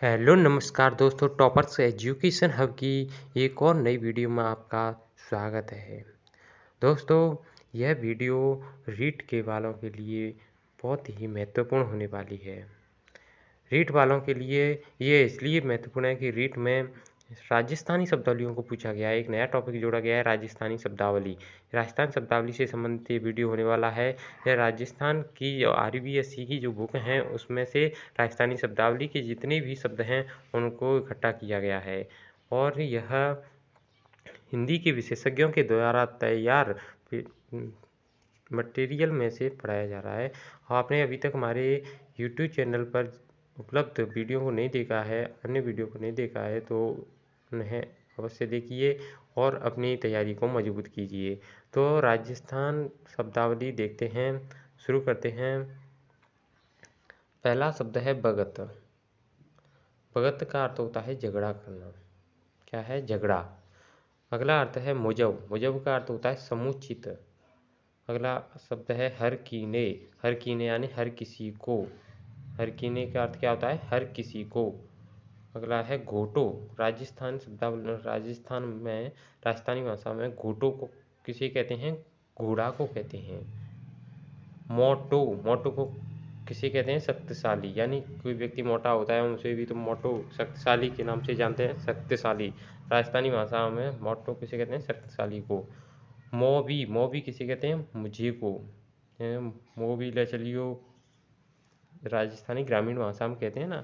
Hello नमस्कार दोस्तों, toppers education hub की एक और नई वीडियो में आपका स्वागत है। दोस्तों, यह वीडियो रीट के वालों के लिए बहुत ही महत्वपूर्ण होने वाली है। रीट वालों के लिए ये इसलिए महत्वपूर्ण है कि रीट में राजस्थानी शब्दावलियों को पूछा गया है। एक नया टॉपिक जोड़ा गया है, राजस्थानी शब्दावली। राजस्थान शब्दावली से संबंधित ये वीडियो होने वाला है। यह राजस्थान की RBSE की जो बुक हैं उसमें से राजस्थानी शब्दावली के जितने भी शब्द हैं उनको इकट्ठा किया गया है और यह हिंदी के विशेषज्ञों के द्वारा तैयार मटेरियल में से पढ़ाया जा रहा है। आपने अभी तक हमारे यूट्यूब चैनल पर उपलब्ध वीडियो को नहीं देखा है, अन्य वीडियो को नहीं देखा है, तो उन्हें अवश्य देखिए और अपनी तैयारी को मजबूत कीजिए। तो राजस्थान शब्दावली देखते हैं, शुरू करते हैं। पहला शब्द है भगत। भगत का अर्थ होता है झगड़ा करना। क्या है? झगड़ा। अगला अर्थ है मुजब। मुजब का अर्थ होता है समुचित। अगला शब्द है हर कीने। हर कीने यानी हर किसी को। हर कीने का अर्थ क्या होता है? हर किसी को। अगला है घोटो। राजस्थान शब्दावली राजस्थानी भाषा में घोटो को किसे कहते हैं? घोड़ा को कहते हैं। मोटो। मोटो को किसे कहते हैं? शक्तिशाली। यानी कोई व्यक्ति मोटा होता है उसे भी तो मोटो शक्तिशाली के नाम से जानते हैं। शक्तिशाली। राजस्थानी भाषा में मोटो किसे कहते हैं? शक्तिशाली को। मोबी। मोबी किसे कहते हैं? मुझे को। मोबी ले चलियो राजस्थानी ग्रामीण भाषा में कहते हैं ना।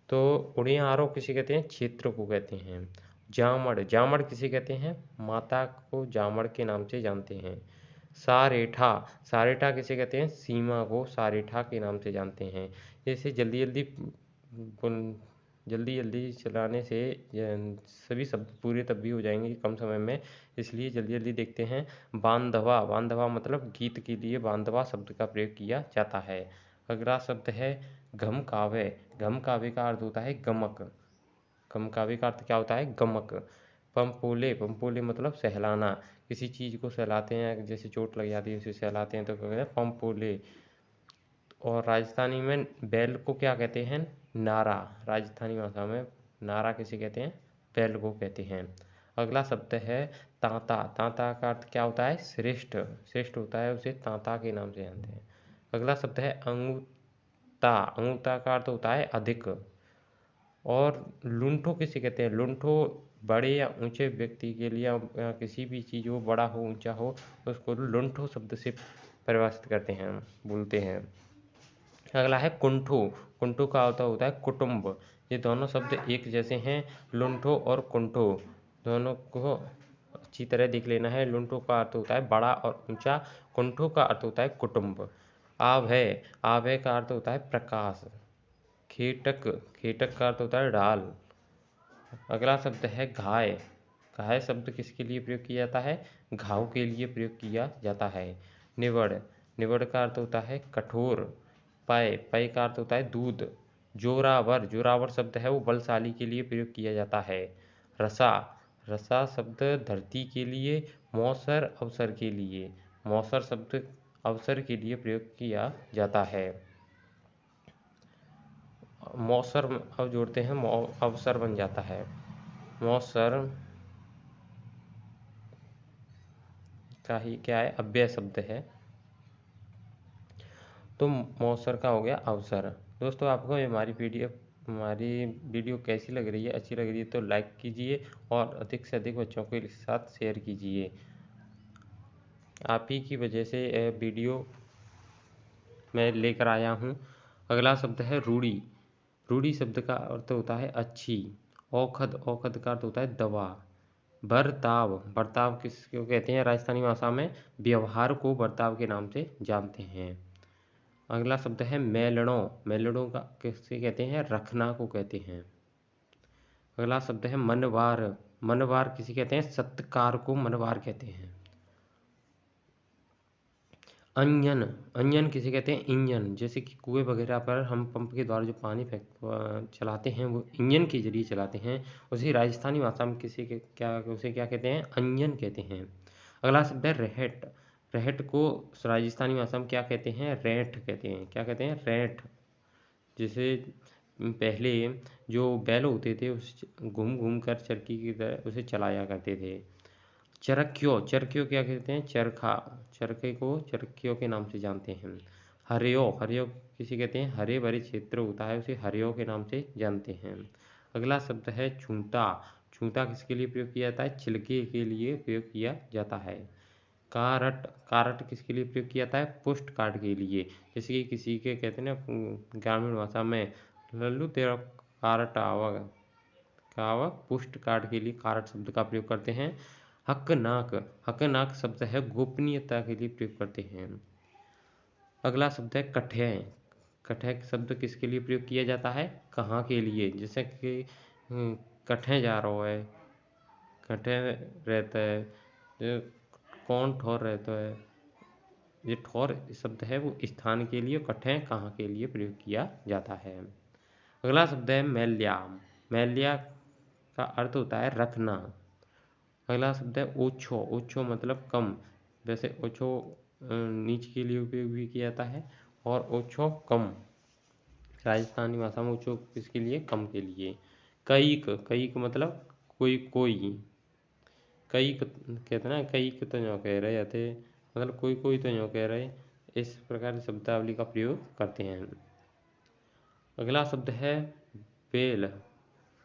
तो उड़ियारो किसे कहते हैं? क्षेत्र को कहते हैं। जामड़। जामड़ किसे कहते हैं? माता को जामड़ के नाम से जानते हैं। सारेठा। सारेठा किसे कहते हैं? सीमा को सारेठा के नाम से जानते हैं। जैसे जल्दी जल्दी चलाने से सभी शब्द पूरे तब भी हो जाएंगे कम समय में, इसलिए जल्दी जल्दी देखते हैं। बांधवा। बांधवा मतलब गीत के लिए बांधवा शब्द का प्रयोग किया जाता है। अगला शब्द है घम काव्य। घम काव्य का अर्थ होता है गमक। घम काव्य का अर्थ क्या होता है? गमक। पंपोले। पंपोले मतलब सहलाना। किसी चीज़ को सहलाते हैं, जैसे चोट लग जाती है उसे सहलाते हैं तो कहते हैं पंपोले। और राजस्थानी में बैल को क्या कहते हैं? नारा। राजस्थानी भाषा में नारा किसे कहते हैं? बैल को कहते हैं। अगला शब्द है तांता। तांता का अर्थ क्या होता है? श्रेष्ठ। श्रेष्ठ होता है उसे तांता के नाम से जानते हैं। अगला शब्द है अंगुता। अंगुता का अर्थ होता है अधिक। और लुंठो किसे कहते हैं? लुंठो बड़े या ऊंचे व्यक्ति के लिए या किसी भी चीज़ हो, बड़ा हो ऊंचा हो, उसको लुंठो शब्द से परिभाषित करते हैं, बोलते हैं। अगला है कुंठो। कुंठो का अर्थ होता है कुटुंब। ये दोनों शब्द एक जैसे हैं, लुंठो और कुंठो। दोनों को अच्छी तरह देख लेना है। लुंठो का अर्थ होता है बड़ा और ऊंचा। कुंठो का अर्थ होता है कुटुंब। आवय। आवय का अर्थ होता है प्रकाश। खेटक। खेटक का अर्थ होता है ढाल। अगला शब्द है घाय। घाय शब्द किसके लिए प्रयोग किया जाता है? घाव के लिए प्रयोग किया जाता है। निवड़। निवड़ का अर्थ होता है कठोर। पय। पय का अर्थ होता है दूध। जोरावर। जोरावर शब्द है वो बलशाली के लिए प्रयोग किया जाता है। रसा। रसा शब्द धरती के लिए, मौसर अवसर के लिए। मौसर शब्द अवसर के लिए प्रयोग किया जाता है। मौसर अब जोड़ते हैं, अवसर बन जाता है। मौसर का ही क्या है? अव्यय शब्द है। तो मौसर का हो गया अवसर। दोस्तों, आपको हमारी वीडियो कैसी लग रही है? अच्छी लग रही है तो लाइक कीजिए और अधिक से अधिक बच्चों के साथ शेयर कीजिए। आप ही की वजह से यह वीडियो मैं लेकर आया हूँ। अगला शब्द है रूढ़ी। रूढ़ी शब्द का अर्थ होता है अच्छी। औखद। औखद का अर्थ होता है दवा। बर्ताव। बर्ताव किसको कहते हैं? राजस्थानी भाषा में व्यवहार को बर्ताव के नाम से जानते हैं। अगला शब्द है मेलड़ों। मेलड़ों का किसे कहते हैं? रखना को कहते हैं। अगला शब्द है मनवार। मनवार किसे कहते हैं? सत्कार को मनवार कहते हैं। अंजन। अंजन किसे कहते हैं? इंजन। जैसे कि कुएं वगैरह पर हम पंप के द्वारा जो पानी चलाते हैं वो इंजन के जरिए चलाते हैं। उसी राजस्थानी भाषा में उसे क्या कहते हैं? अंजन कहते हैं। अगला शब्द है रहट। रहट को राजस्थानी भाषा में क्या कहते हैं? रेंठ कहते हैं। क्या कहते हैं? रेंठ। जैसे पहले जो बैल होते थे उस घूम घूम कर चरखी की तरह उसे चलाया करते थे। चरखियों, चरखियों क्या कहते हैं? चरखा, चरखे को चरखियों के नाम से जानते हैं। हरियो, हरियो किसे कहते हैं? हरे भरे क्षेत्र होता है उसे हरियो के नाम से जानते हैं। अगला शब्द है छूंटा। छूंटा किसके लिए प्रयोग किया जाता है? छिलके के लिए प्रयोग किया जाता है। कारट, कारट किसके लिए प्रयोग किया जाता है? पुष्ट काट के लिए। जैसे कि किसी के कहते हैं ना ग्रामीण भाषा में, लल्लू तेरा कारट आवा, कावा, पुष्ट काट के लिए कारट शब्द का प्रयोग करते हैं। हकनाक, हकनाक शब्द है गोपनीयता के लिए प्रयोग करते हैं। अगला शब्द है कठै। कठै शब्द किसके लिए प्रयोग किया जाता है? कहाँ के लिए? जैसे कि कठै जा रहा है, कठै रहता है, जो कौन ठौर रहता है। ये ठौर शब्द है वो स्थान के लिए, कठै कहाँ के लिए प्रयोग किया जाता है। अगला शब्द है मैल्या। मैल्या का अर्थ होता है रखना। अगला शब्द है ओछो। ओछो मतलब कम। वैसे ओछो नीच के लिए उपयोग भी किया जाता है और ओछो कम। राजस्थानी भाषा में ओछो किसके लिए? कम के लिए। कईक, कईक मतलब कोई कोई। कईक कहते हैं ना, कईक तो यूँ कह रहे थे, मतलब कोई कोई तो यूँ कह रहे। इस प्रकार की शब्दावली का प्रयोग करते हैं। अगला शब्द है बेल।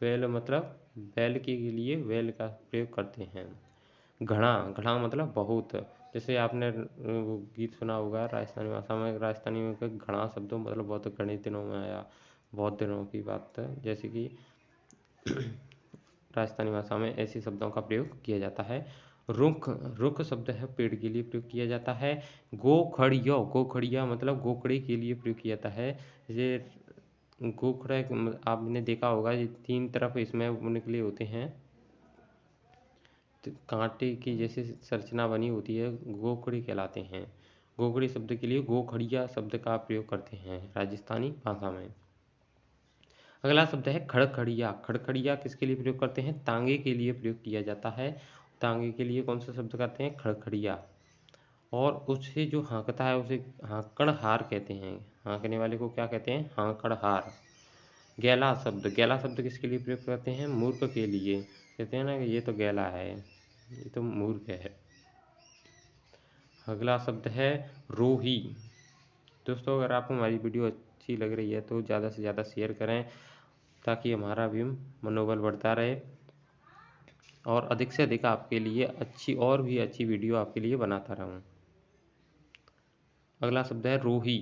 बेल मतलब बैल के लिए बैल का प्रयोग करते हैं। घड़ा, घड़ा मतलब बहुत। जैसे आपने वो गीत सुना होगा राजस्थानी भाषा में, राजस्थानी में कोई घड़ा शब्द मतलब बहुत घने दिनों में आया, बहुत दिनों की बात है। जैसे कि राजस्थानी भाषा में ऐसे शब्दों का प्रयोग किया जाता है। रुख, रुख शब्द है पेड़ के लिए प्रयोग किया जाता है। गोखड़ियो, गोखड़िया मतलब गोखड़े के लिए प्रयोग किया जाता है। ये गोखड़ा आपने देखा होगा, ये तीन तरफ इसमें वो निकले होते हैं, तो कांटे की जैसे संरचना बनी होती है, गोखड़ी कहलाते हैं। गोखड़ी शब्द के लिए गोखड़िया शब्द का प्रयोग करते हैं राजस्थानी भाषा में। अगला शब्द है खड़खड़िया। खड़खड़िया किसके लिए प्रयोग करते हैं? तांगे के लिए प्रयोग किया जाता है। तांगे के लिए कौन सा शब्द करते हैं? खड़खड़िया। और उससे जो हाँकता है उसे हाँकड़हार कहते हैं। हाँकने वाले को क्या कहते हैं? हाँकड़हार। गैला शब्द, गैला शब्द किसके लिए प्रयोग करते हैं? मूर्ख के लिए। कहते हैं ना कि ये तो गैला है, ये तो मूर्ख है। अगला शब्द है रोही। दोस्तों अगर आपको हमारी वीडियो अच्छी लग रही है तो ज़्यादा से ज़्यादा शेयर करें, ताकि हमारा भी मनोबल बढ़ता रहे और अधिक से अधिक आपके लिए अच्छी और भी अच्छी वीडियो आपके लिए बनाता रहूं। अगला शब्द है रोही।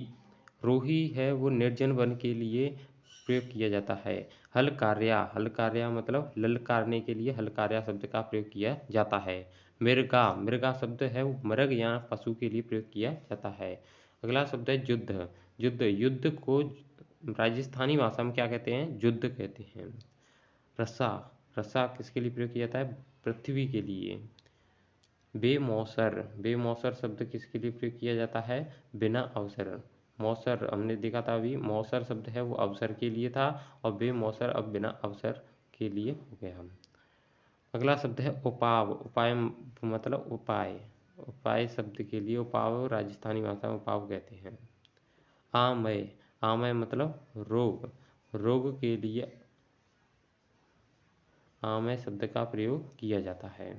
रोही है वो निर्जन वन के लिए प्रयोग किया जाता है। हलकार्या, हलकार्या मतलब ललकारने के लिए हलकार्या शब्द का प्रयोग किया जाता है। मृगा, मृगा शब्द है वो मृग या पशु के लिए प्रयोग किया जाता है। अगला शब्द है युद्ध। युद्ध, युद्ध को राजस्थानी भाषा में क्या कहते हैं? युद्ध कहते हैं। रस्सा, रस्सा किसके लिए प्रयोग किया जाता है? पृथ्वी के लिए। बेमौसर, बेमौसर शब्द किसके लिए प्रयोग किया जाता है? बिना अवसर। मौसर हमने देखा था अभी, मौसर शब्द है वो अवसर के लिए था और बेमौसर अब बिना अवसर के लिए हो गया। अगला शब्द है उपाव। उपाय मतलब उपाय। उपाय शब्द के लिए उपाव राजस्थानी भाषा में उपाव कहते हैं। आमय, आमय मतलब रोग। रोग के लिए आमय शब्द का प्रयोग किया जाता है।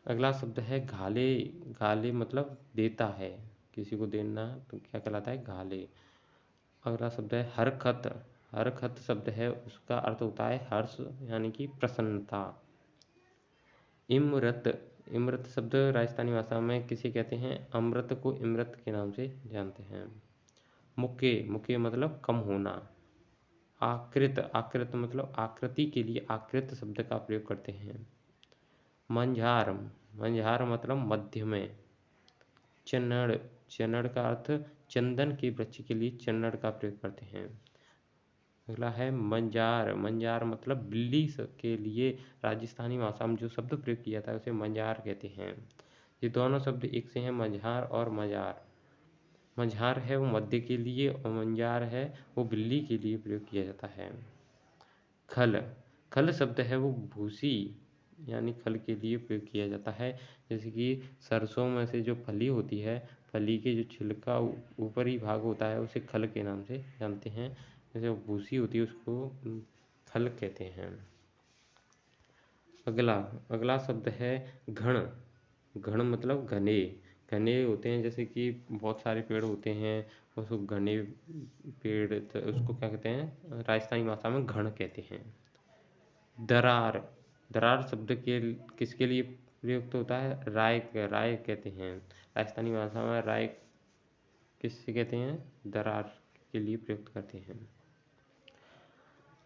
अगला शब्द है घाले। घाले मतलब देता है, किसी को देना तो क्या कहलाता है? घाले। अगला शब्द है हरखत। हरखत शब्द है उसका अर्थ होता है हर्ष यानी कि प्रसन्नता। इमरत, इमरत शब्द राजस्थानी भाषा में किसे कहते हैं? अमृत को इमरत के नाम से जानते हैं। मुके, मुके मतलब कम होना। आकृत, आकृत मतलब आकृति के लिए आकृत शब्द का प्रयोग करते हैं। मंझार, मंझार मतलब मध्य में। चन्नड़, चन्नड़ का अर्थ चंदन के वृक्ष के लिए चन्नड़ का प्रयोग करते हैं। अगला है मंजार। मंजार मतलब बिल्ली के लिए राजस्थानी भाषा में जो शब्द प्रयोग किया था उसे मंजार कहते हैं। ये दोनों शब्द एक से हैं, मंझार और मजार। मंझार है वो मध्य के लिए और मंजार है वो बिल्ली के लिए प्रयोग किया जाता है। खल, खल शब्द है वो भूसी यानी खल के लिए प्रयोग किया जाता है। जैसे कि सरसों में से जो फली होती है, फली के जो छिलका ऊपरी भाग होता है उसे खल के नाम से जानते हैं। जैसे भूसी होती है उसको खल कहते हैं। अगला अगला शब्द है घण। घण मतलब घने। घने होते हैं, जैसे कि बहुत सारे पेड़ होते हैं, उसको घने पेड़, तो उसको क्या कहते हैं, राजस्थानी भाषा में घण कहते हैं। दरार। दरार शब्द के किसके लिए प्रयुक्त होता है? राय कहते हैं। राजस्थानी भाषा में राय किससे कहते हैं? दरार के लिए प्रयुक्त करते हैं।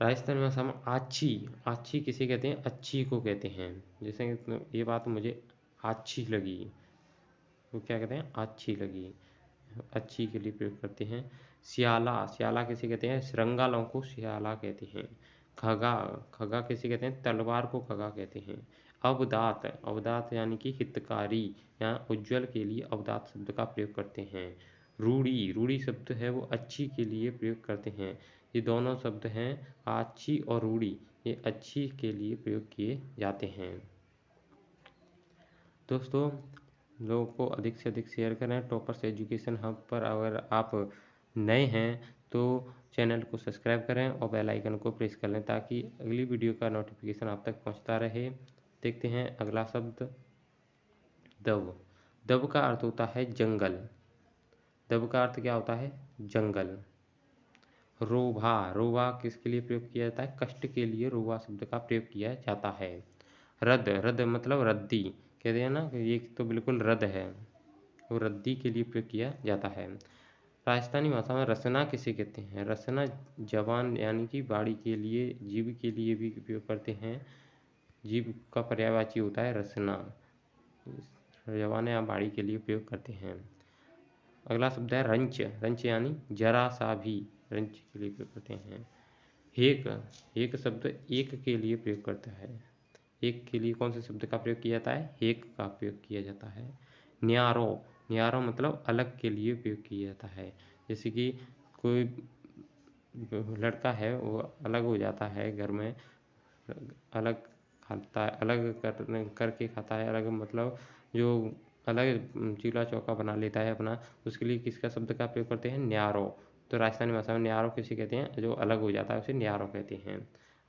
राजस्थानी भाषा में आच्छी। आच्छी किसे कहते हैं? अच्छी को कहते हैं। जैसे ये बात मुझे अच्छी लगी, वो क्या कहते हैं? अच्छी लगी। अच्छी के लिए प्रयोग करते हैं। स्याला। स्याला किसे कहते हैं? श्रृंगालों को स्याला कहते हैं। खगा। खगा किसे कहते हैं? तलवार को खगा कहते हैं। अवदात। अवदात यानी कि हितकारी या उज्ज्वल के लिए अवदात शब्द का प्रयोग करते हैं। रूढ़ी। रूढ़ी शब्द है वो अच्छी के लिए प्रयोग करते हैं। ये दोनों शब्द हैं, अच्छी और रूढ़ी, ये अच्छी के लिए प्रयोग किए जाते हैं। दोस्तों, लोगों को अधिक से अधिक शेयर करें। टॉपर्स एजुकेशन हब पर अगर आप नए हैं तो चैनल को सब्सक्राइब करें और बेल आइकन को प्रेस कर लें ताकि अगली वीडियो का नोटिफिकेशन आप तक पहुंचता रहे। देखते हैं अगला शब्द, दव। दव का अर्थ होता है जंगल। दव का अर्थ क्या होता है? जंगल। रोभा। रोभा किसके लिए प्रयोग किया जाता है? कष्ट के लिए रोभा शब्द का प्रयोग किया जाता है। रद। रद मतलब रद्दी, कहते हैं ना कि ये तो बिल्कुल रद है, वो रद्दी के लिए प्रयोग किया जाता है। राजस्थानी भाषा में रसना किसे कहते हैं? रसना जवान यानी कि बाड़ी के लिए, जीव के लिए भी उपयोग करते हैं। जीव का पर्यायवाची होता है रसना, जवान या बाड़ी के लिए उपयोग करते हैं। अगला शब्द है रंच। रंच यानी जरा सा भी, रंच के लिए प्रयोग करते हैं। हेक। हेक शब्द एक के लिए प्रयोग करता है। एक के लिए कौन से शब्द का प्रयोग किया जाता है? हेक का प्रयोग किया जाता है। न्यारो। न्यारो मतलब अलग के लिए प्रयोग किया जाता है। जैसे कि कोई लड़का है वो अलग हो जाता है घर में, अलग खाता है, अलग करके खाता है, अलग मतलब जो अलग चूल्हा चौका बना लेता है अपना, उसके लिए किसका शब्द का प्रयोग करते हैं? न्यारो। तो राजस्थानी भाषा में न्यारो किसे कहते हैं? जो अलग हो जाता है उसे न्यारो कहते हैं।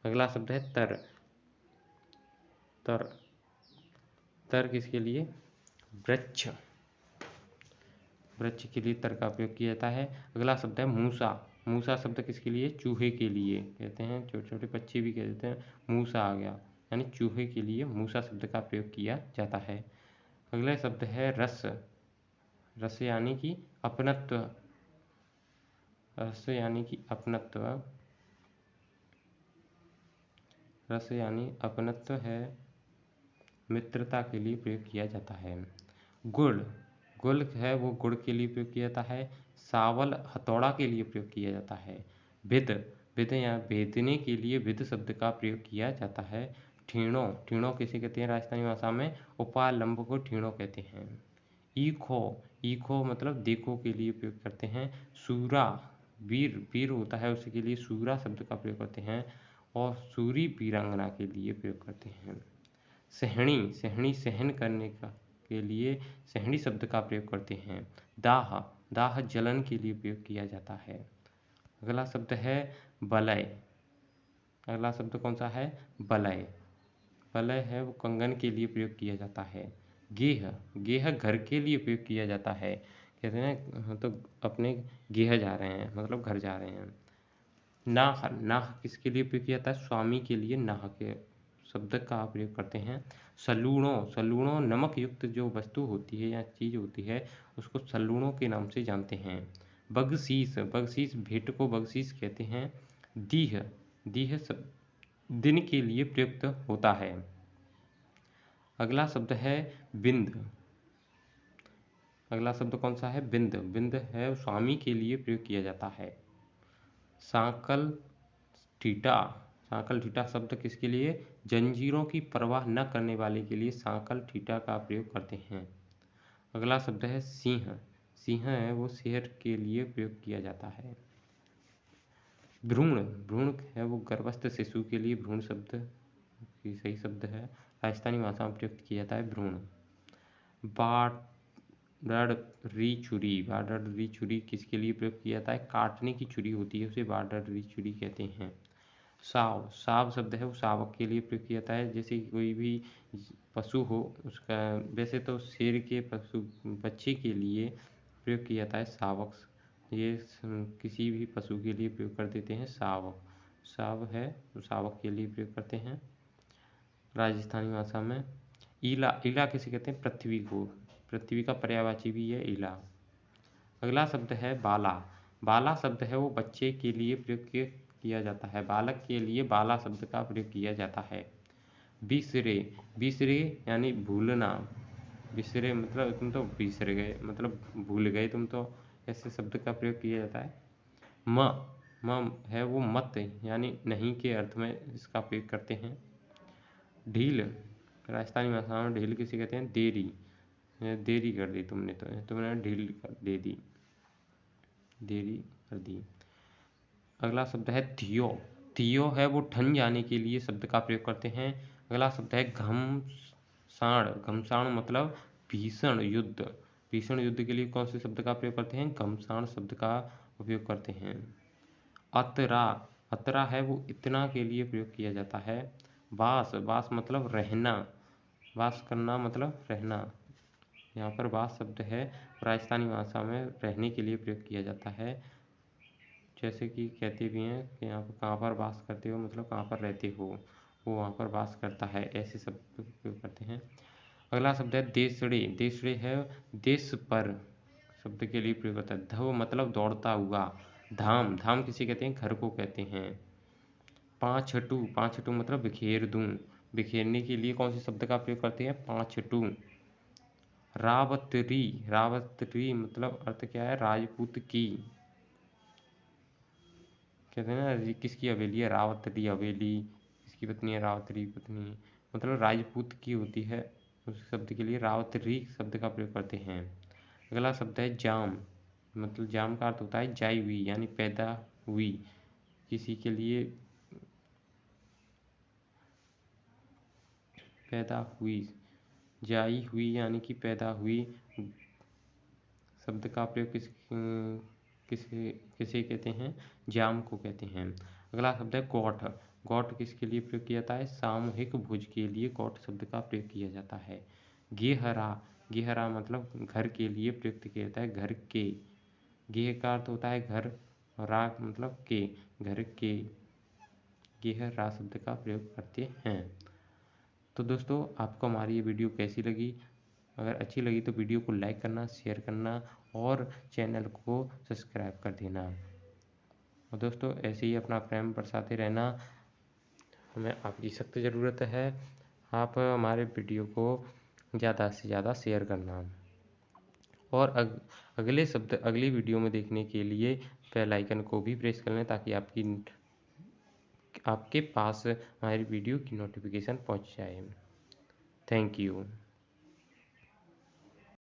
अगला शब्द है तर। तर। तर किसके लिए? वृक्ष। वृक्ष के लिए तर का प्रयोग किया जाता है। अगला शब्द है मूसा। मूसा शब्द किसके लिए? चूहे के लिए कहते हैं, छोटे छोटे पक्षी भी कह देते हैं। मूसा आ गया, यानी चूहे के लिए मूसा शब्द का प्रयोग किया जाता है। अगला शब्द है रस। रस यानी कि अपनत्व। रस यानी कि अपनत्व। रस यानी अपनत्व है, मित्रता के लिए प्रयोग किया जाता है। गुड़। गुड़ है वो गुड़ के लिए प्रयोग किया जाता है। सावल हथौड़ा के लिए प्रयोग किया जाता है। भिद। भिद या भेदने के लिए भिद शब्द का प्रयोग किया जाता है। ठीणो। ठीणो किसे कहते हैं? राजस्थानी भाषा में उपालंब को ठीणो कहते हैं। ईखो। ईखो मतलब देखो के लिए प्रयोग करते हैं। सूरा। वीर। वीर होता है उसके लिए सूरा शब्द का प्रयोग करते हैं। और सूरी वीरांगना के लिए प्रयोग करते हैं। सहनी। सहनी सहन करने का के लिए सहनी शब्द का प्रयोग करते हैं। दाह। दाह जलन के लिए प्रयोग किया जाता है। अगला शब्द है बलय। अगला शब्द कौन सा है? बलय। बलय है वो कंगन के लिए प्रयोग किया जाता है। गेह। गेह घर के लिए प्रयोग किया जाता है, कहते हैं तो अपने गेह जा रहे हैं मतलब घर जा रहे हैं। नाह। नाह किसके लिए प्रयोग किया जाता है? स्वामी के लिए नाह के शब्द का प्रयोग करते हैं। सलूणों। सलूणों नमक युक्त जो वस्तु होती है या चीज़ होती है उसको सलूणों के नाम से जानते हैं। बगशीस। बगशीस भेंट को बगशीस कहते हैं। दीह। दीह दिन के लिए प्रयुक्त होता है। अगला शब्द है बिंद। अगला शब्द कौन सा है? बिंद। बिंद है स्वामी के लिए प्रयोग किया जाता है। सांकल ठीटा। सांकल ठीटा शब्द किसके लिए? जंजीरों की परवाह न करने वाले के लिए सांकल ठीटा का प्रयोग करते हैं। अगला शब्द है सिंह। सिंह है वो शेर के लिए प्रयोग किया जाता है। भ्रूण। भ्रूण है वो गर्भस्थ शिशु के लिए भ्रूण शब्द की सही शब्द है, राजस्थानी भाषा में प्रयुक्त किया जाता है भ्रूण। बाट। बार्डरी छुरी। बार्डरी छुरी किसके लिए प्रयोग किया जाता है? काटने की छुरी होती है, उसे बार्डरी छुरी कहते हैं। साव, साव शब्द है वो शावक के लिए प्रयोग किया जाता है। जैसे कि कोई भी पशु हो उसका, वैसे तो शेर के बच्चे के लिए प्रयोग किया जाता है शावक। ये किसी भी पशु के लिए प्रयोग कर देते हैं शावक। शाव है तो शावक के लिए प्रयोग करते हैं। राजस्थानी भाषा में ईला, ईला किसे कहते हैं? पृथ्वी को, पृथ्वी का पर्यायवाची भी है ईला। अगला शब्द है बाला। बाला शब्द है वो बच्चे के लिए प्रयोग किया जाता है, बालक के लिए बाला शब्द का प्रयोग किया जाता है। बिसरे, बिसरे यानी भूलना। बिसरे मतलब तुम तो बिसर गए, मतलब भूल गए तुम तो, ऐसे शब्द का प्रयोग किया जाता है। म है वो मत यानी नहीं के अर्थ में इसका प्रयोग करते हैं। ढील, राजस्थानी भाषा में ढील किसे कहते हैं? देरी, देरी कर दी तुमने, तो तुमने ढील दे दी, देरी कर दी। अगला शब्द है थियो। थियो है वो ठन जाने के लिए शब्द का प्रयोग करते हैं। अगला शब्द है घमसाण। घमसाण मतलब भीषण युद्ध। भीषण युद्ध के लिए कौन से शब्द का प्रयोग करते हैं? घमसाण शब्द का उपयोग करते हैं। अतरा, अतरा है वो इतना के लिए प्रयोग किया जाता है। वास, वास मतलब रहना, वास करना मतलब रहना। यहाँ पर वास शब्द है राजस्थानी भाषा में रहने के लिए प्रयोग किया जाता है। जैसे कि कहते भी हैं कि यहाँ पर कहाँ पर वास करते हो, मतलब कहाँ पर रहते हो, वो वहाँ पर वास करता है, ऐसे शब्द प्रयोग करते हैं। अगला शब्द है देशड़े। देशड़े है देश पर शब्द के लिए प्रयोग होता है। धव मतलब दौड़ता हुआ। धाम, धाम किसे कहते हैं? घर को कहते हैं। पाँचटू, पाँचटू मतलब बिखेर दूं। बिखेरने के लिए कौन से शब्द का प्रयोग करते हैं? पाँचटू। रावतरी, रावतरी मतलब अर्थ क्या है? राजपूत की। कहते हैं ना किसकी हवेली है? रावतरी हवेली। किसकी पत्नी है? रावतरी पत्नी, मतलब राजपूत की होती है। उस शब्द के लिए रावतरी शब्द का प्रयोग करते हैं। अगला शब्द है जाम। मतलब जाम का अर्थ होता है जाई हुई यानी पैदा हुई। किसी के लिए पैदा हुई, जाई हुई यानी कि पैदा हुई शब्द का प्रयोग किसे किसे कहते हैं? जाम को कहते हैं। अगला शब्द है गौठ। गौठ किसके लिए प्रयोग किया जाता है? सामूहिक भोज के लिए गौठ शब्द का प्रयोग किया जाता है। गेहरा, गेहरा मतलब घर के लिए प्रयुक्त किया जाता है, घर के। गेह का अर्थ होता है घर, रा मतलब के, घर के। गेहरा शब्द का प्रयोग करते हैं। तो दोस्तों आपको हमारी ये वीडियो कैसी लगी? अगर अच्छी लगी तो वीडियो को लाइक करना, शेयर करना और चैनल को सब्सक्राइब कर देना। और दोस्तों ऐसे ही अपना प्रेम बरसाते रहना, हमें आपकी सख्त ज़रूरत है। आप हमारे वीडियो को ज़्यादा से ज़्यादा शेयर करना और अगले शब्द अगली वीडियो में देखने के लिए बेल आइकन को भी प्रेस कर लें ताकि आपके पास हमारी वीडियो की नोटिफिकेशन पहुंच जाए। Thank you.